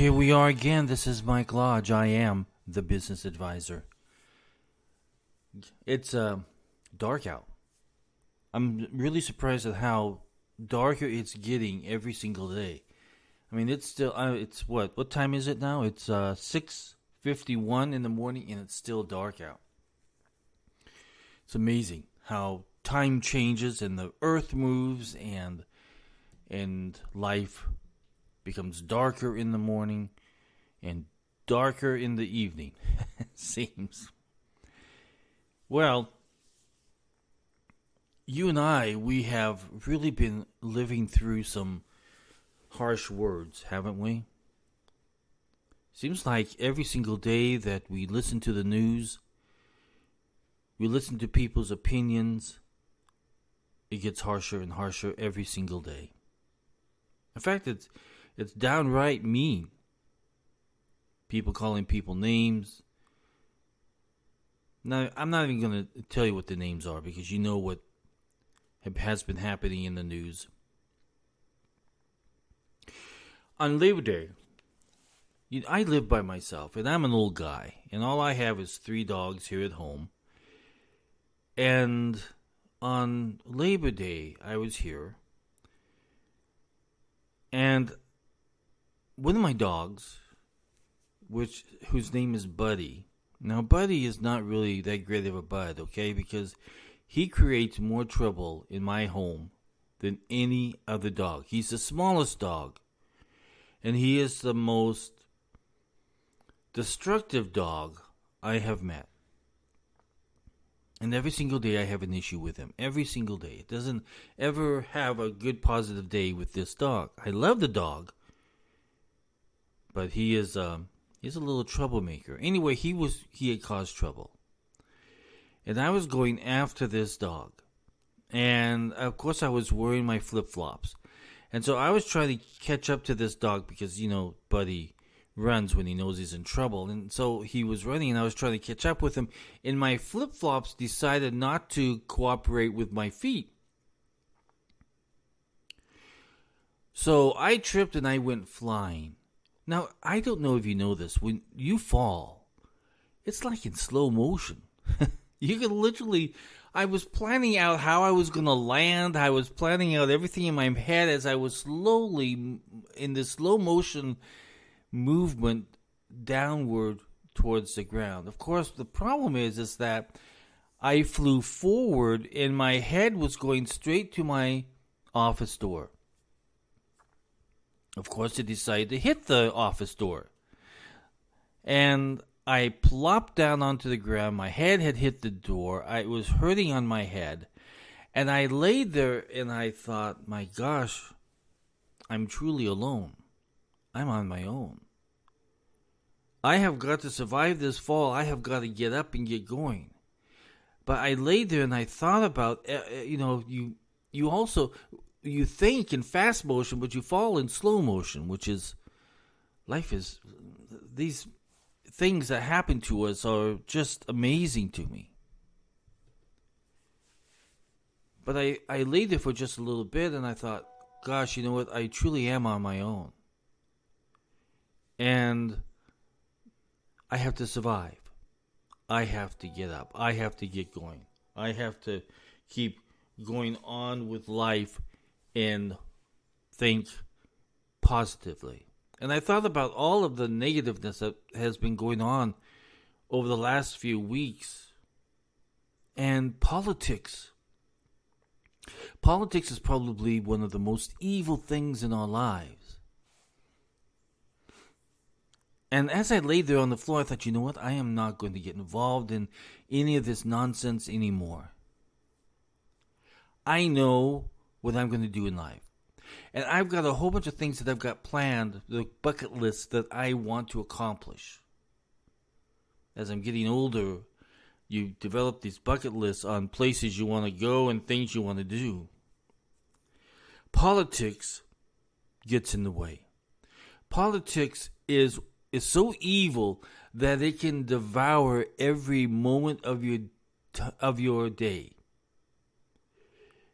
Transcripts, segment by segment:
Here we are again. This is Mike Lodge. I am the business advisor. It's dark out. I'm really surprised at how darker it's getting every single day. I mean, it's still it's what time is it now? It's 6:51 in the morning and it's still dark out. It's amazing how time changes and the earth moves and life becomes darker in the morning and darker in the evening, it seems. Well, you and I, we have really been living through some harsh words, haven't we? Seems like every single day that we listen to the news, we listen to people's opinions, it gets harsher and harsher every single day. In fact, it's downright mean. People calling people names. Now, I'm not even going to tell you what the names are because you know what has been happening in the news. On Labor Day, I live by myself, and I'm an old guy, and all I have is 3 dogs here at home. And on Labor Day, I was here, and one of my dogs, whose name is Buddy. Now, Buddy is not really that great of a bud, okay? Because he creates more trouble in my home than any other dog. He's the smallest dog, and he is the most destructive dog I have met. And every single day I have an issue with him. Every single day. It doesn't ever have a good positive day with this dog. I love the dog, but he's a little troublemaker. Anyway, he had caused trouble. And I was going after this dog. And of course I was wearing my flip-flops. And so I was trying to catch up to this dog because, Buddy runs when he knows he's in trouble. And so he was running and I was trying to catch up with him. And my flip-flops decided not to cooperate with my feet. So I tripped and I went flying. Now, I don't know if you know this. When you fall, it's like in slow motion. You can literally... I was planning out how I was going to land. I was planning out everything in my head as I was slowly, in this slow motion movement downward towards the ground. Of course, the problem is that I flew forward and my head was going straight to my office door. Of course, I decided to hit the office door. And I plopped down onto the ground. My head had hit the door. It was hurting on my head. And I laid there and I thought, my gosh, I'm truly alone. I'm on my own. I have got to survive this fall. I have got to get up and get going. But I laid there and I thought about, you also... You think in fast motion, but you fall in slow motion, which is, life is, these things that happen to us are just amazing to me. But I lay there for just a little bit and I thought, gosh, you know what? I truly am on my own. And I have to survive. I have to get up. I have to get going. I have to keep going on with life and think positively. And I thought about all of the negativeness that has been going on over the last few weeks. And politics. Politics is probably one of the most evil things in our lives. And as I laid there on the floor, I thought, you know what? I am not going to get involved in any of this nonsense anymore. I know what I'm going to do in life. And I've got a whole bunch of things that I've got planned, the bucket list that I want to accomplish. As I'm getting older, you develop these bucket lists on places you want to go and things you want to do. Politics gets in the way. Politics is so evil that it can devour every moment of your day.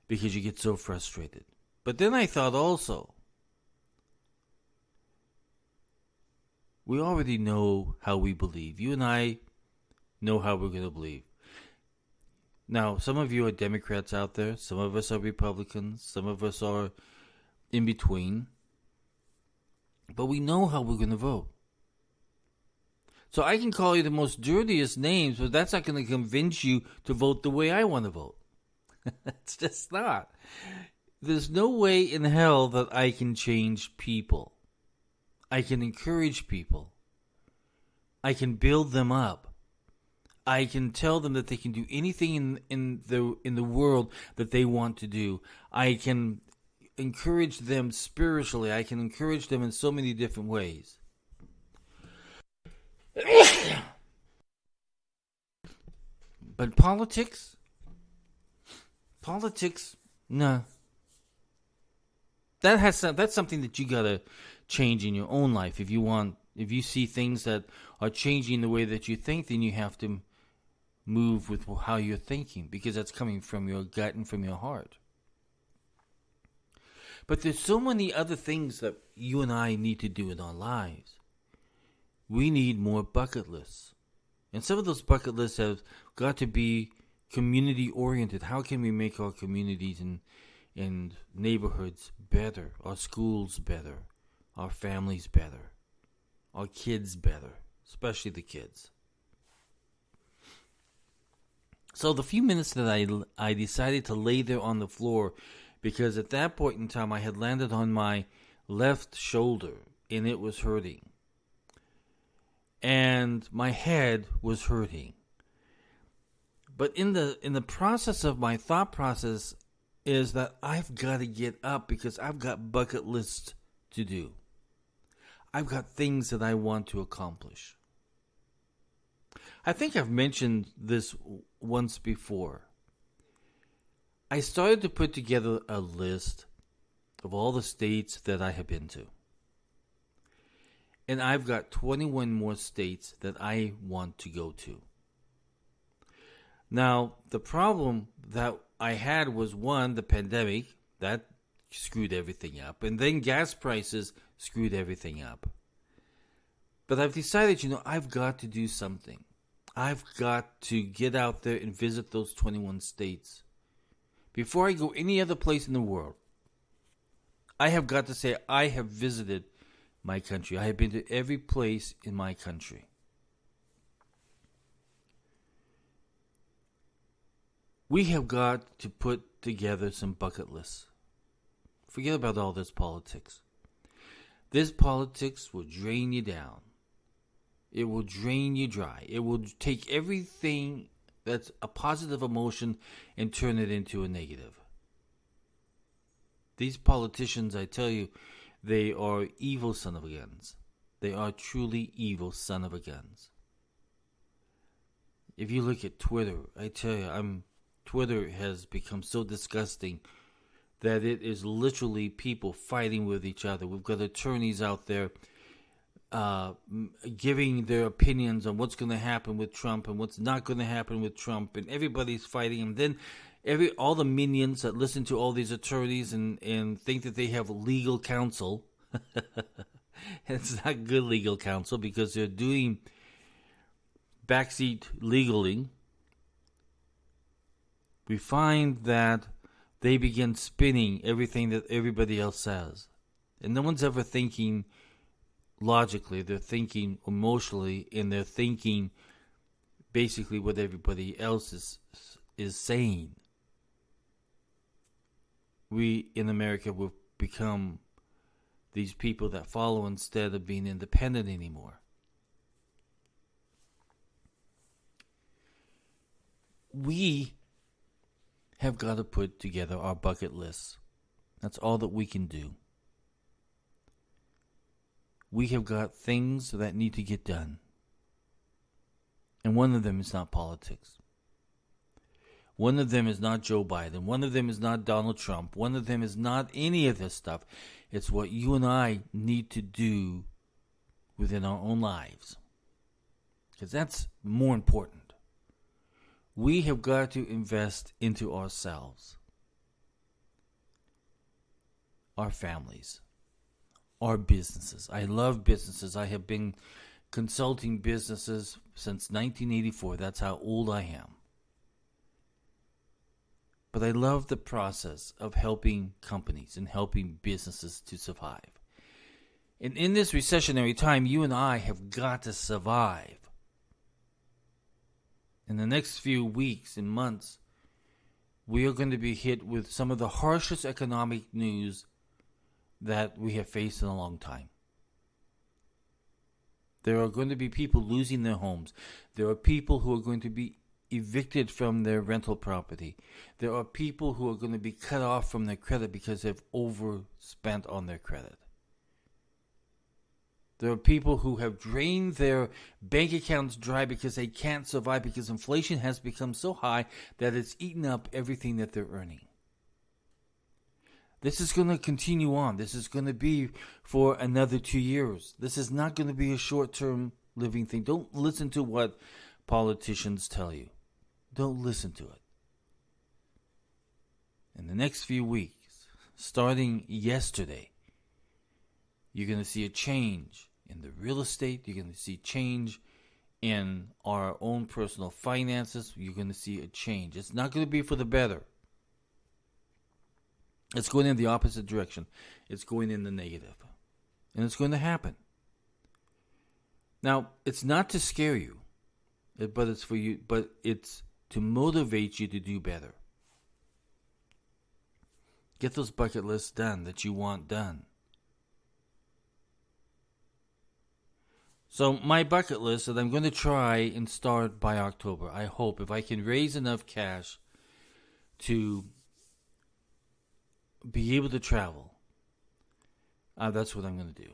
Because you get so frustrated. But then I thought also, We already know how we believe. You and I know how we're going to believe. Now, some of you are Democrats out there. Some of us are Republicans. Some of us are in between. But we know how we're going to vote. So I can call you the most dirtiest names, but that's not going to convince you to vote the way I want to vote. It's just not. There's no way in hell that I can change people. I can encourage people. I can build them up. I can tell them that they can do anything in the world that they want to do. I can encourage them spiritually. I can encourage them in so many different ways. But politics, no. That's something that you gotta change in your own life. If you see things that are changing the way that you think, then you have to move with how you're thinking, because that's coming from your gut and from your heart. But there's so many other things that you and I need to do in our lives. We need more bucket lists. And some of those bucket lists have got to be community oriented. How can we make our communities and neighborhoods better, our schools better, our families better, our kids better, especially the kids? So the few minutes that I decided to lay there on the floor, because at that point in time I had landed on my left shoulder and it was hurting. And my head was hurting. But in the process of my thought process is that I've got to get up because I've got bucket lists to do. I've got things that I want to accomplish. I think I've mentioned this once before. I started to put together a list of all the states that I have been to. And I've got 21 more states that I want to go to. Now, the problem that I had was, one, the pandemic. That screwed everything up. And then gas prices screwed everything up. But I've decided, I've got to do something. I've got to get out there and visit those 21 states. Before I go any other place in the world, I have got to say I have visited my country. I have been to every place in my country. We have got to put together some bucket lists. Forget about all this politics. This politics will drain you down. It will drain you dry. It will take everything that's a positive emotion and turn it into a negative. These politicians, I tell you, they are evil son of a guns. They are truly evil son of a guns. If you look at Twitter, I tell you, Twitter has become so disgusting that it is literally people fighting with each other. We've got attorneys out there giving their opinions on what's going to happen with Trump and what's not going to happen with Trump, and everybody's fighting. And then all the minions that listen to all these attorneys and think that they have legal counsel. It's not good legal counsel, because they're doing backseat legaling. We find that they begin spinning everything that everybody else says. And no one's ever thinking logically. They're thinking emotionally, and they're thinking basically what everybody else is saying. We in America will become these people that follow instead of being independent anymore. We have got to put together our bucket lists. That's all that we can do. We have got things that need to get done. And one of them is not politics. One of them is not Joe Biden. One of them is not Donald Trump. One of them is not any of this stuff. It's what you and I need to do within our own lives. Because that's more important. We have got to invest into ourselves, our families, are businesses. I love businesses. I have been consulting businesses since 1984. That's how old I am. But I love the process of helping companies and helping businesses to survive. And in this recessionary time, you and I have got to survive. In the next few weeks and months, we are going to be hit with some of the harshest economic news that we have faced in a long time. There are going to be people losing their homes. There are people who are going to be evicted from their rental property. There are people who are going to be cut off from their credit because they've overspent on their credit. There are people who have drained their bank accounts dry because they can't survive because inflation has become so high that it's eaten up everything that they're earning. This is going to continue on. This is going to be for another 2 years. This is not going to be a short-term living thing. Don't listen to what politicians tell you. Don't listen to it. In the next few weeks, starting yesterday, you're going to see a change in the real estate. You're going to see change in our own personal finances. You're going to see a change. It's not going to be for the better. It's going in the opposite direction. It's going in the negative. And it's going to happen. Now, it's not to scare you, but it's for you, but it's to motivate you to do better. Get those bucket lists done that you want done. So my bucket list that I'm going to try and start by October. I hope if I can raise enough cash to be able to travel, that's what I'm going to do.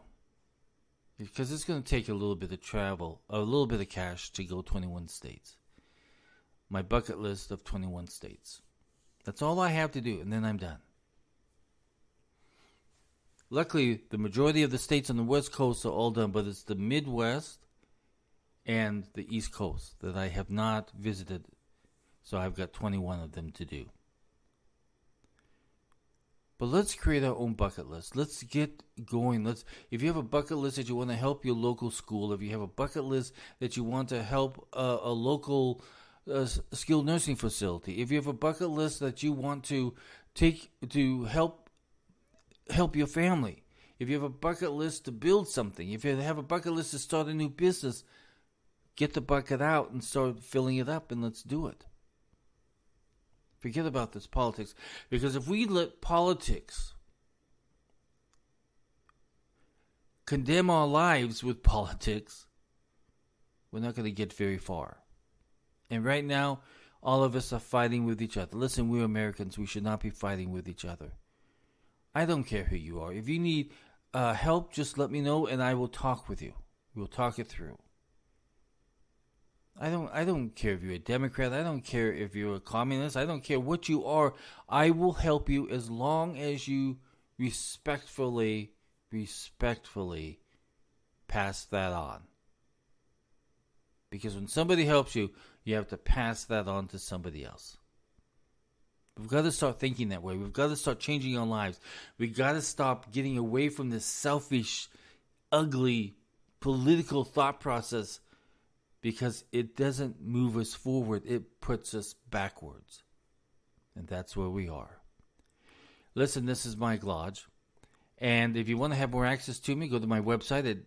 Because it's going to take a little bit of travel, a little bit of cash to go 21 states. My bucket list of 21 states. That's all I have to do, and then I'm done. Luckily, the majority of the states on the West Coast are all done, but it's the Midwest and the East Coast that I have not visited. So I've got 21 of them to do. But let's create our own bucket list. Let's get going. If you have a bucket list that you want to help your local school, if you have a bucket list that you want to help a local skilled nursing facility, if you have a bucket list that you want to take to help your family, if you have a bucket list to build something, if you have a bucket list to start a new business, get the bucket out and start filling it up, and let's do it. Forget about this politics. Because if we let politics condemn our lives with politics, we're not going to get very far. And right now, all of us are fighting with each other. Listen, we're Americans. We should not be fighting with each other. I don't care who you are. If you need help, just let me know and I will talk with you. We'll talk it through. I don't care if you're a Democrat. I don't care if you're a communist. I don't care what you are. I will help you as long as you respectfully pass that on. Because when somebody helps you, you have to pass that on to somebody else. We've got to start thinking that way. We've got to start changing our lives. We've got to stop getting away from this selfish, ugly, political thought process, because it doesn't move us forward. It puts us backwards. And that's where we are. Listen, this is Mike Lodge. And if you want to have more access to me, go to my website at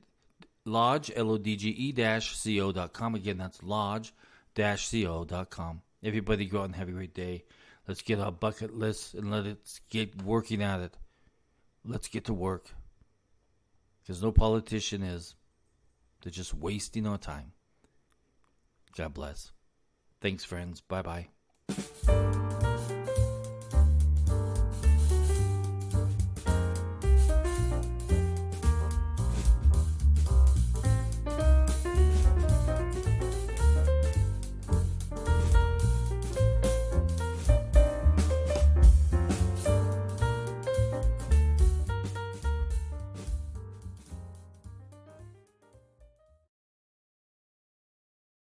lodge, LODGE-CO.com. Again, that's lodge-CO.com. Everybody go out and have a great day. Let's get our bucket list and let's get working at it. Let's get to work. Because no politician is. They're just wasting our time. God bless. Thanks, friends. Bye-bye.